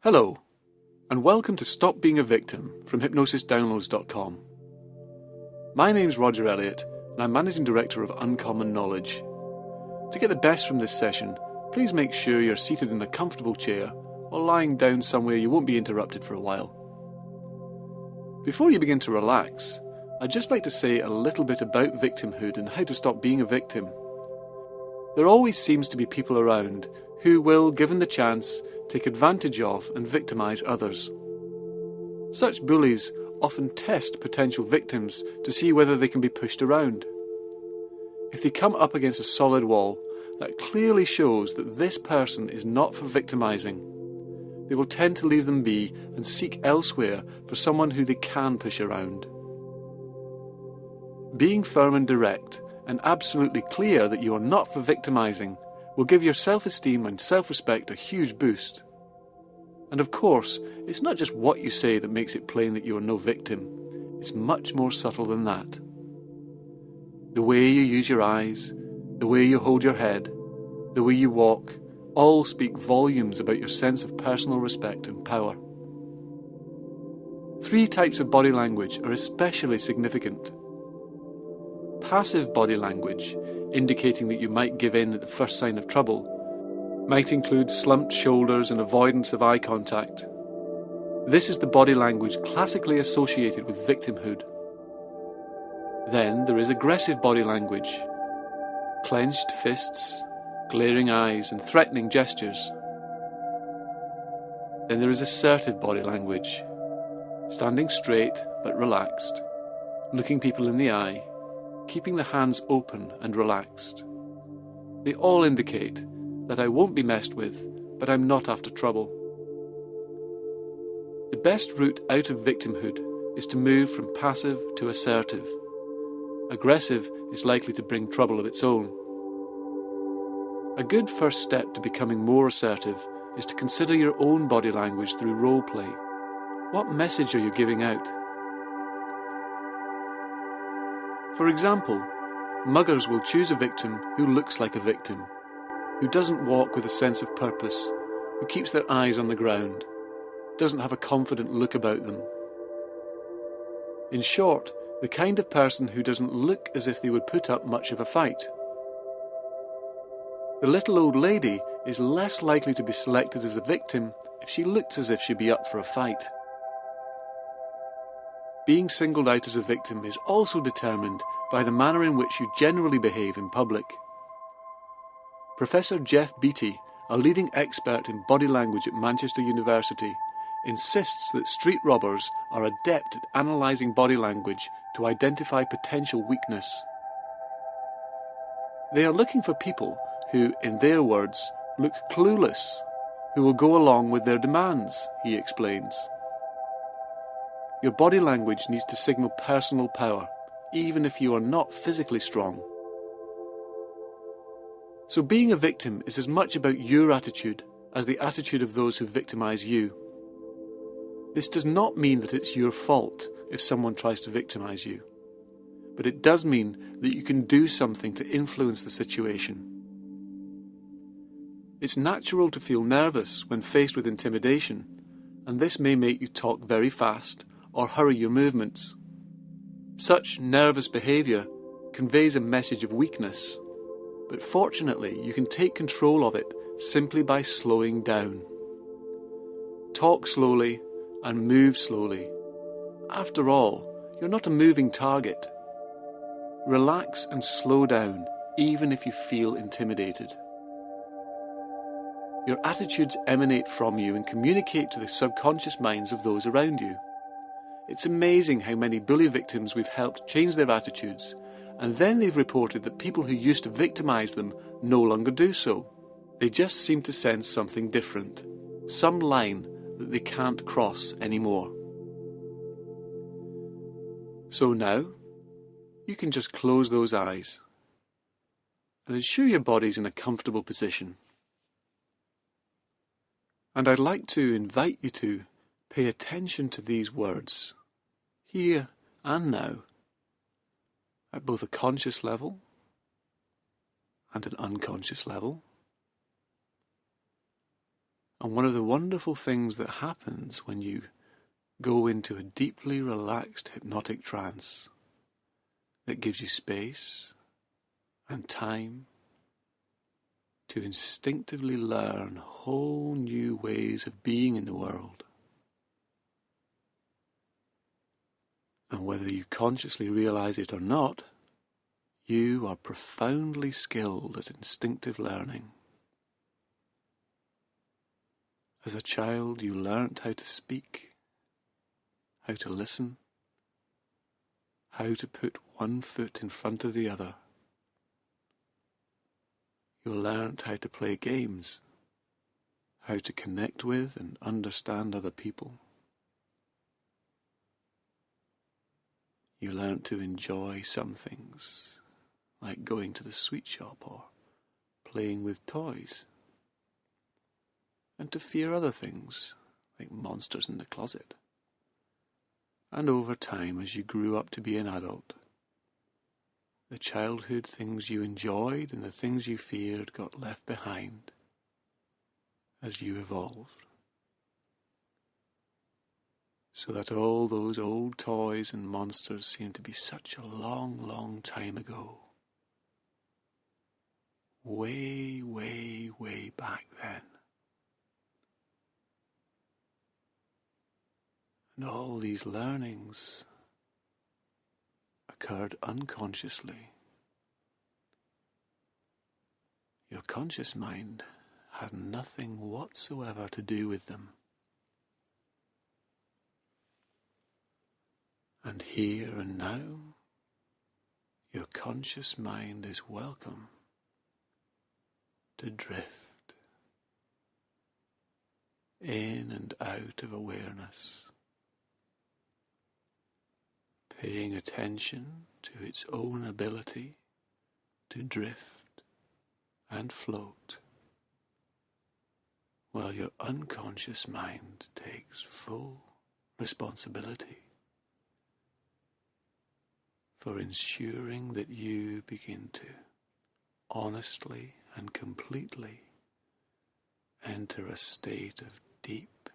Hello, and welcome to Stop Being a Victim from hypnosisdownloads.com. My name's Roger Elliott, and I'm Managing Director of Uncommon Knowledge. To get the best from this session, please make sure you're seated in a comfortable chair or lying down somewhere you won't be interrupted for a while. Before you begin to relax, I'd just like to say a little bit about victimhood and how to stop being a victim. There always seems to be people around who will, given the chance, take advantage of and victimise others. Such bullies often test potential victims to see whether they can be pushed around. If they come up against a solid wall, that clearly shows that this person is not for victimising. They will tend to leave them be and seek elsewhere for someone who they can push around. Being firm and direct, and absolutely clear that you are not for victimising, will give your self-esteem and self-respect a huge boost. And of course, it's not just what you say that makes it plain that you are no victim. It's much more subtle than that. The way you use your eyes, the way you hold your head, the way you walk, all speak volumes about your sense of personal respect and power. 3 types of body language are especially significant. Passive body language, indicating that you might give in at the first sign of trouble, might include slumped shoulders and avoidance of eye contact. This is the body language classically associated with victimhood. Then there is aggressive body language, clenched fists, glaring eyes and threatening gestures. Then there is assertive body language, standing straight but relaxed, looking people in the eye, keeping the hands open and relaxed. They all indicate that I won't be messed with, but I'm not after trouble. The best route out of victimhood is to move from passive to assertive. Aggressive is likely to bring trouble of its own. A good first step to becoming more assertive is to consider your own body language through role play. What message are you giving out? For example, muggers will choose a victim who looks like a victim, who doesn't walk with a sense of purpose, who keeps their eyes on the ground, doesn't have a confident look about them. In short, the kind of person who doesn't look as if they would put up much of a fight. The little old lady is less likely to be selected as a victim if she looked as if she'd be up for a fight. Being singled out as a victim is also determined by the manner in which you generally behave in public. Professor Jeff Beattie, a leading expert in body language at Manchester University, insists that street robbers are adept at analysing body language to identify potential weakness. They are looking for people who, in their words, look clueless, who will go along with their demands, he explains. Your body language needs to signal personal power, even if you are not physically strong. So being a victim is as much about your attitude as the attitude of those who victimise you. This does not mean that it's your fault if someone tries to victimise you, but it does mean that you can do something to influence the situation. It's natural to feel nervous when faced with intimidation, and this may make you talk very fast or hurry your movements. Such nervous behaviour conveys a message of weakness, but fortunately you can take control of it simply by slowing down. Talk slowly and move slowly. After all, you're not a moving target. Relax and slow down, even if you feel intimidated. Your attitudes emanate from you and communicate to the subconscious minds of those around you. It's amazing how many bully victims we've helped change their attitudes, and then they've reported that people who used to victimise them no longer do so. They just seem to sense something different, some line that they can't cross anymore. So now, you can just close those eyes and ensure your body's in a comfortable position. And I'd like to invite you to pay attention to these words, here and now, at both a conscious level and an unconscious level. And one of the wonderful things that happens when you go into a deeply relaxed hypnotic trance that gives you space and time to instinctively learn whole new ways of being in the world. And whether you consciously realize it or not, you are profoundly skilled at instinctive learning. As a child, you learnt how to speak, how to listen, how to put one foot in front of the other. You learnt how to play games, how to connect with and understand other people. You learnt to enjoy some things, like going to the sweet shop or playing with toys, and to fear other things, like monsters in the closet. And over time, as you grew up to be an adult, the childhood things you enjoyed and the things you feared got left behind as you evolved. So that all those old toys and monsters seem to be such a long, long time ago. Way, way, way back then. And all these learnings occurred unconsciously. Your conscious mind had nothing whatsoever to do with them. And here and now, your conscious mind is welcome to drift in and out of awareness, paying attention to its own ability to drift and float, while your unconscious mind takes full responsibility for ensuring that you begin to honestly and completely enter a state of deep,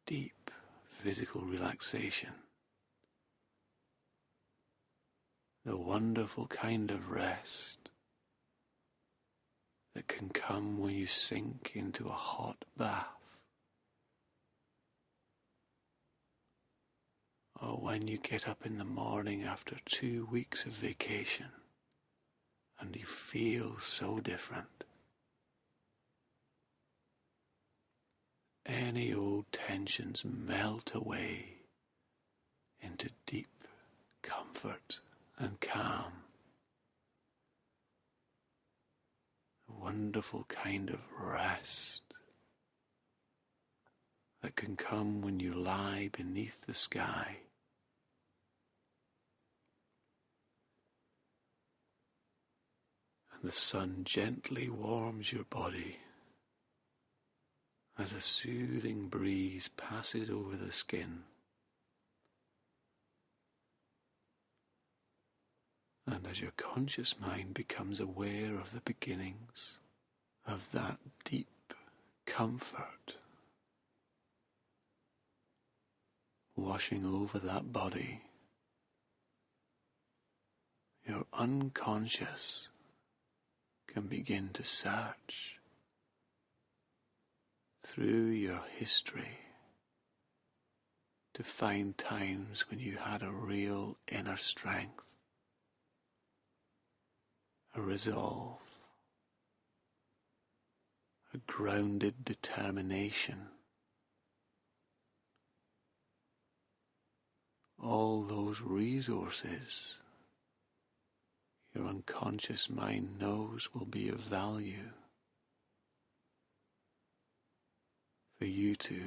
deep physical relaxation. The wonderful kind of rest that can come when you sink into a hot bath, or when you get up in the morning after 2 weeks of vacation and you feel so different. Any old tensions melt away into deep comfort and calm. A wonderful kind of rest that can come when you lie beneath the sky, and the sun gently warms your body as a soothing breeze passes over the skin. And as your conscious mind becomes aware of the beginnings of that deep comfort washing over that body, your unconscious can begin to search through your history to find times when you had a real inner strength, a resolve, a grounded determination. All those resources your unconscious mind knows will be of value for you to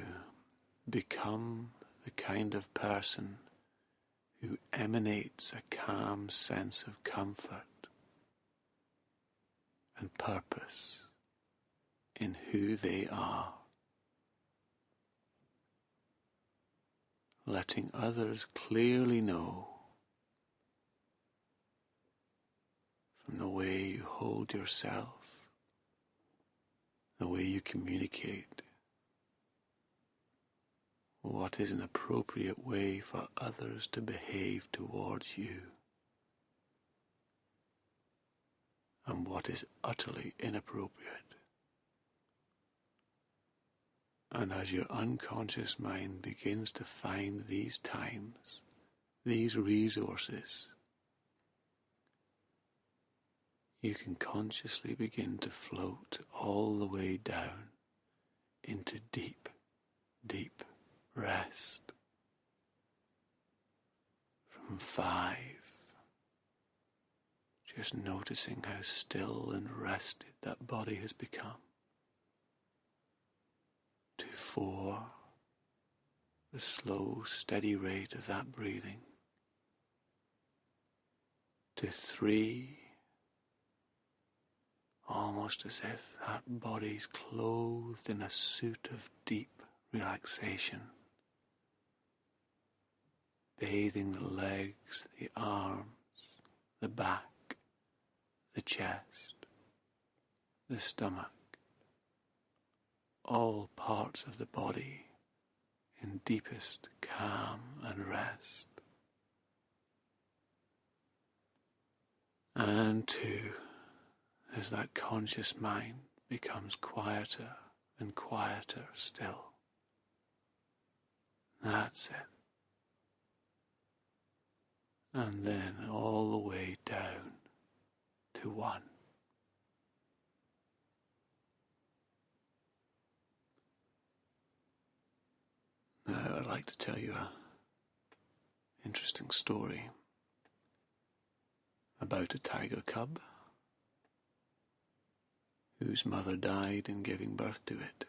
become the kind of person who emanates a calm sense of comfort and purpose in who they are, letting others clearly know from the way you hold yourself, the way you communicate, what is an appropriate way for others to behave towards you, and what is utterly inappropriate. And as your unconscious mind begins to find these times, these resources, you can consciously begin to float all the way down into deep, deep rest. From 5, just noticing how still and rested that body has become. To 4, the slow, steady rate of that breathing. To 3, almost as if that body's clothed in a suit of deep relaxation, bathing the legs, the arms, the back, the chest, the stomach, all parts of the body in deepest calm and rest. And 2, as that conscious mind becomes quieter and quieter still. That's it. And then all the way down to 1. Now I'd like to tell you an interesting story about a tiger cub whose mother died in giving birth to it.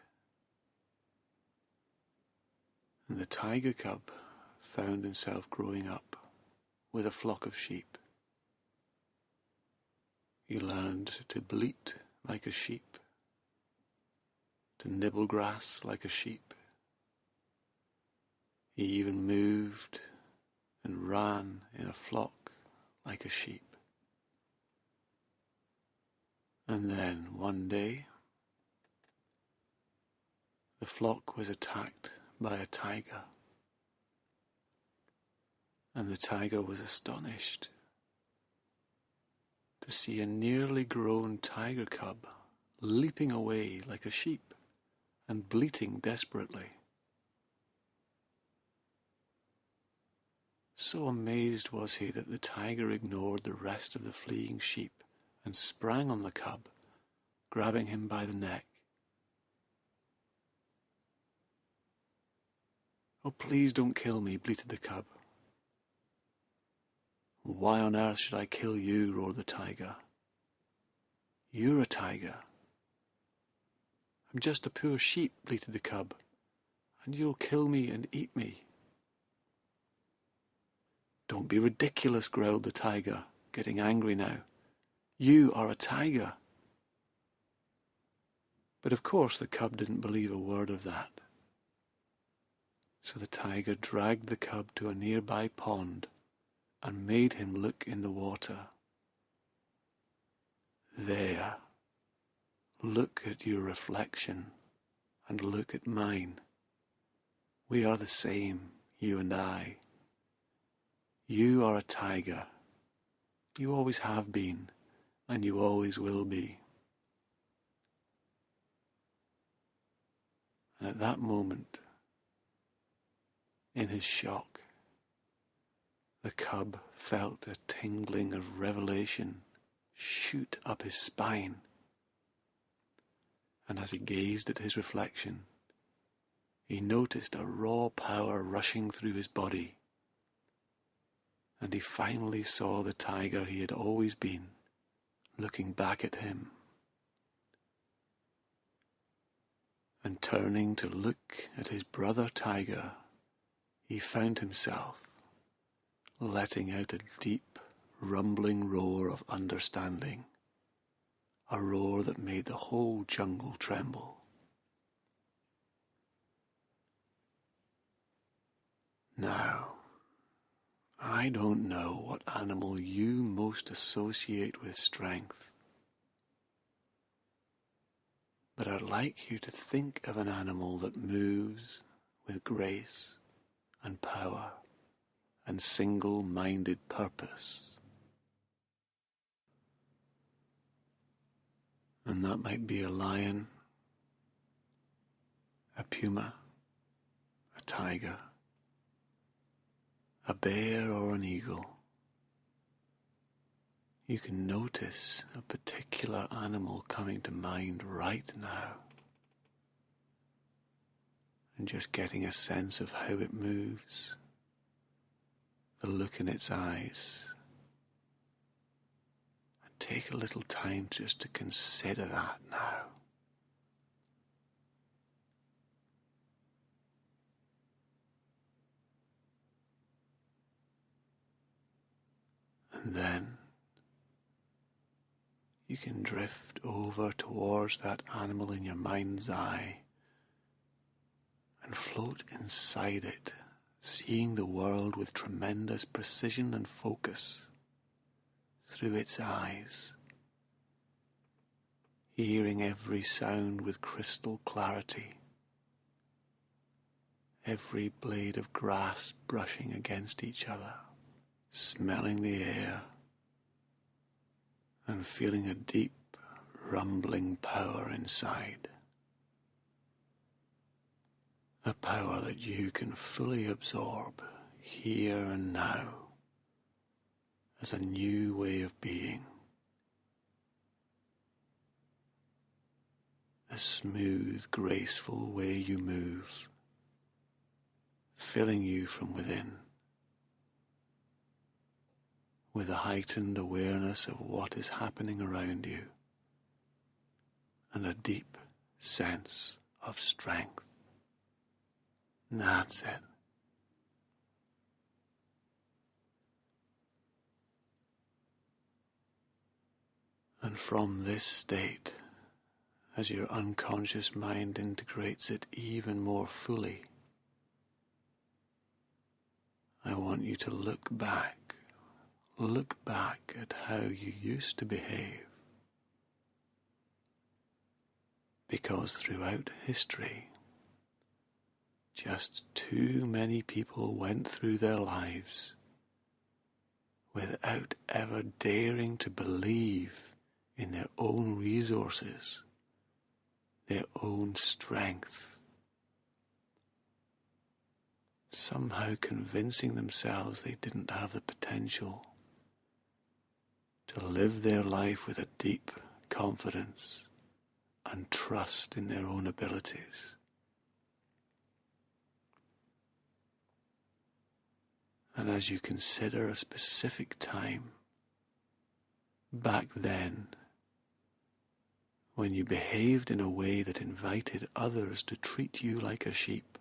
And the tiger cub found himself growing up with a flock of sheep. He learned to bleat like a sheep, to nibble grass like a sheep. He even moved and ran in a flock like a sheep. And then one day, the flock was attacked by a tiger. And the tiger was astonished to see a nearly grown tiger cub leaping away like a sheep and bleating desperately. So amazed was he that the tiger ignored the rest of the fleeing sheep and sprang on the cub, grabbing him by the neck. "Oh, please don't kill me," bleated the cub. "Why on earth should I kill you?" roared the tiger. "You're a tiger." "I'm just a poor sheep," bleated the cub, "and you'll kill me and eat me." "Don't be ridiculous," growled the tiger, getting angry now. "You are a tiger." But of course the cub didn't believe a word of that. So the tiger dragged the cub to a nearby pond and made him look in the water. "There, look at your reflection and look at mine. We are the same, you and I. You are a tiger. You always have been, and you always will be." And at that moment, in his shock, the cub felt a tingling of revelation shoot up his spine. And as he gazed at his reflection, he noticed a raw power rushing through his body. And he finally saw the tiger he had always been, looking back at him. And turning to look at his brother tiger, he found himself letting out a deep, rumbling roar of understanding, a roar that made the whole jungle tremble. Now, I don't know what animal you most associate with strength. But I'd like you to think of an animal that moves with grace and power and single-minded purpose. And that might be a lion, a puma, a tiger, a bear or an eagle. You can notice a particular animal coming to mind right now and just getting a sense of how it moves, the look in its eyes. And take a little time just to consider that now. And then you can drift over towards that animal in your mind's eye and float inside it, seeing the world with tremendous precision and focus through its eyes, hearing every sound with crystal clarity, every blade of grass brushing against each other, smelling the air, and feeling a deep, rumbling power inside. A power that you can fully absorb here and now as a new way of being. The smooth, graceful way you move, filling you from within with a heightened awareness of what is happening around you and a deep sense of strength. That's it. And from this state, as your unconscious mind integrates it even more fully, I want you to look back at how you used to behave. Because throughout history, just too many people went through their lives without ever daring to believe in their own resources, their own strength, somehow convincing themselves they didn't have the potential to live their life with a deep confidence and trust in their own abilities. And as you consider a specific time back then, when you behaved in a way that invited others to treat you like a sheep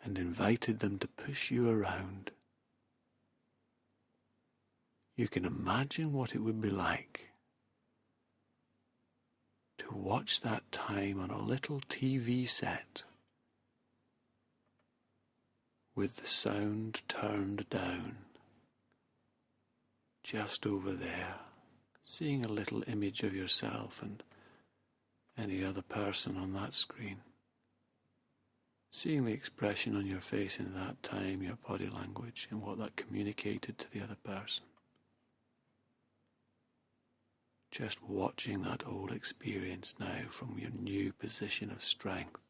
and invited them to push you around, you can imagine what it would be like to watch that time on a little TV set with the sound turned down, just over there, seeing a little image of yourself and any other person on that screen, seeing the expression on your face in that time, your body language, and what that communicated to the other person. Just watching that old experience now from your new position of strength.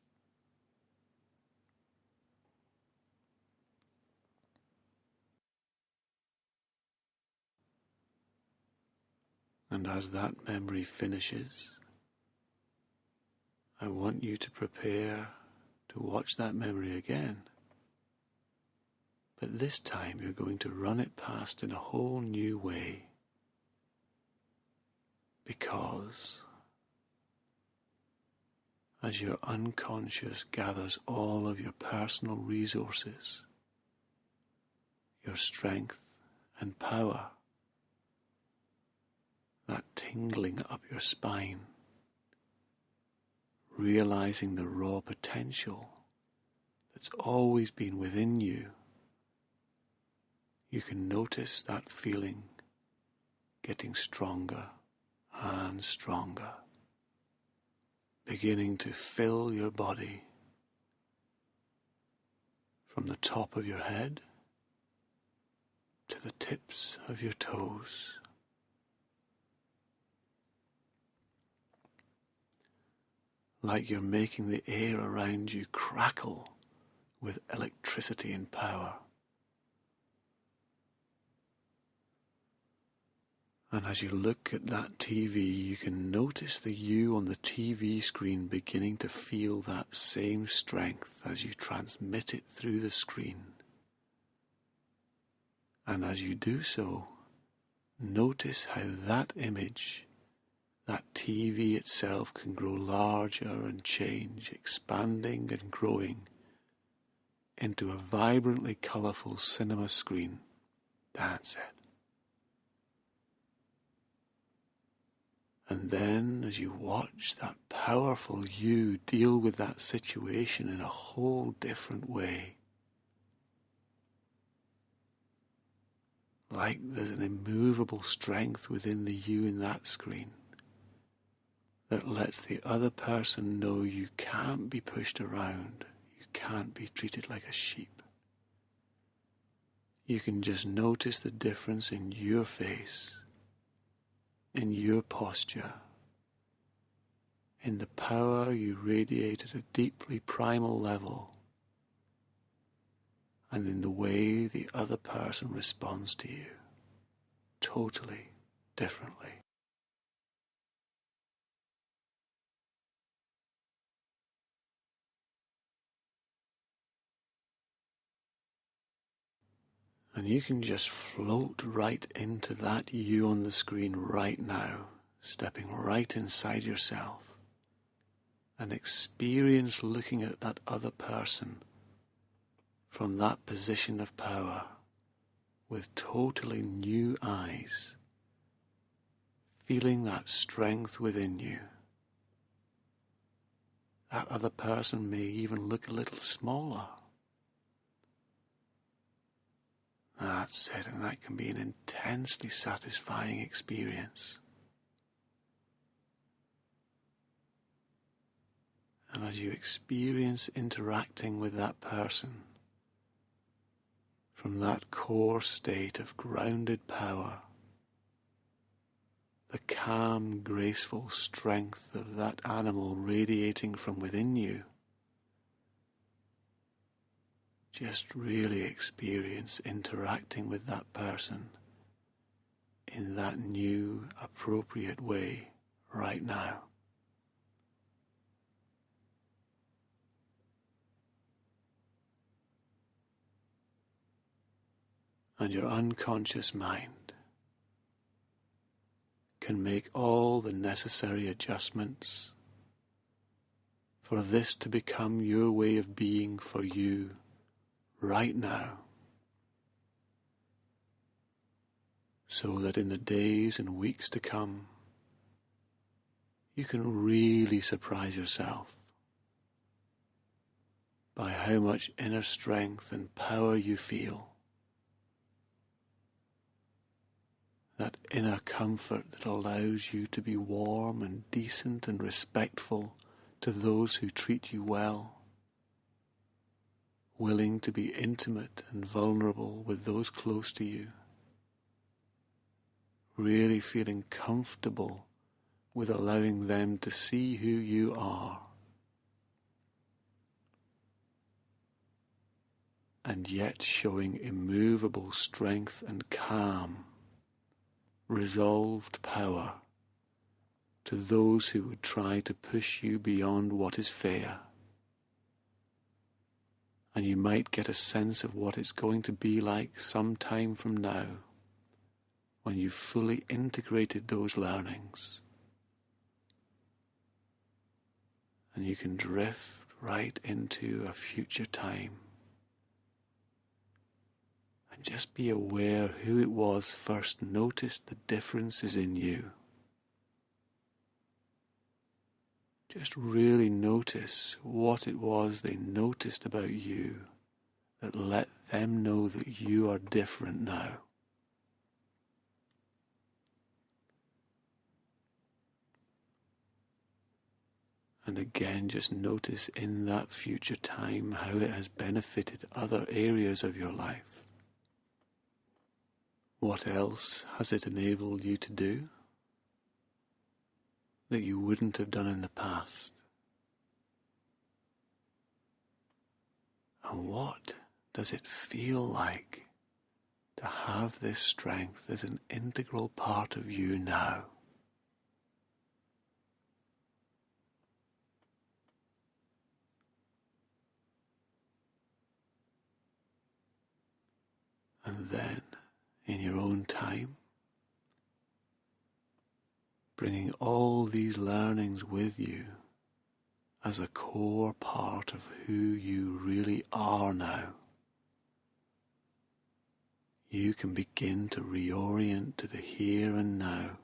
And as that memory finishes, I want you to prepare to watch that memory again. But this time you're going to run it past in a whole new way. Because as your unconscious gathers all of your personal resources, your strength and power, that tingling up your spine, realizing the raw potential that's always been within you, you can notice that feeling getting stronger and stronger. beginning to fill your body from the top of your head to the tips of your toes. Like you're making the air around you crackle with electricity and power. And as you look at that TV, you can notice the you on the TV screen beginning to feel that same strength as you transmit it through the screen. And as you do so, notice how that image, that TV itself, can grow larger and change, expanding and growing into a vibrantly colourful cinema screen. That's it. And then, as you watch that powerful you deal with that situation in a whole different way, like there's an immovable strength within the you in that screen that lets the other person know you can't be pushed around, you can't be treated like a sheep. You can just notice the difference in your face, in your posture, in the power you radiate at a deeply primal level, and in the way the other person responds to you, totally differently. And you can just float right into that you on the screen right now, stepping right inside yourself, and experience looking at that other person from that position of power with totally new eyes, feeling that strength within you. That other person may even look a little smaller. That's it, and that can be an intensely satisfying experience. And as you experience interacting with that person from that core state of grounded power, the calm, graceful strength of that animal radiating from within you, just really experience interacting with that person in that new, appropriate way right now. And your unconscious mind can make all the necessary adjustments for this to become your way of being for you right now, so that in the days and weeks to come, you can really surprise yourself by how much inner strength and power you feel. That inner comfort that allows you to be warm and decent and respectful to those who treat you well, willing to be intimate and vulnerable with those close to you, really feeling comfortable with allowing them to see who you are, and yet showing immovable strength and calm, resolved power to those who would try to push you beyond what is fair. And you might get a sense of what it's going to be like some time from now, when you've fully integrated those learnings, and you can drift right into a future time. Just be aware who it was first noticed the differences in you. Just really notice what it was they noticed about you that let them know that you are different now. And again, just notice in that future time how it has benefited other areas of your life. What else has it enabled you to do that you wouldn't have done in the past? And what does it feel like to have this strength as an integral part of you now? And then, in your own time, bringing all these learnings with you as a core part of who you really are now, you can begin to reorient to the here and now,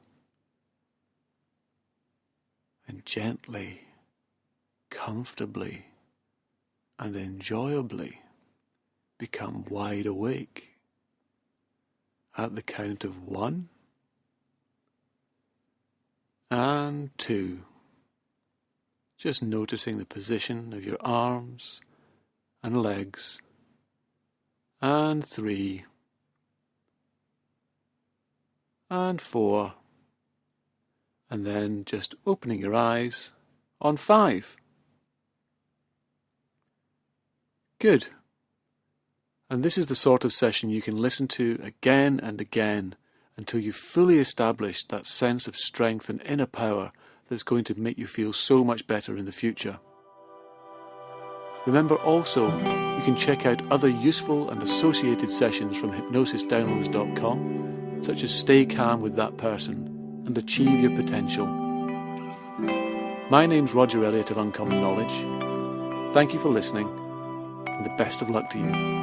and gently, comfortably, and enjoyably become wide awake at the count of 1 and 2. Just noticing the position of your arms and legs. And 3 and 4. And then just opening your eyes on 5. Good. And this is the sort of session you can listen to again and again until you've fully established that sense of strength and inner power that's going to make you feel so much better in the future. Remember also, you can check out other useful and associated sessions from hypnosisdownloads.com, such as Stay Calm with That Person and Achieve Your Potential. My name's Roger Elliott of Uncommon Knowledge. Thank you for listening, and the best of luck to you.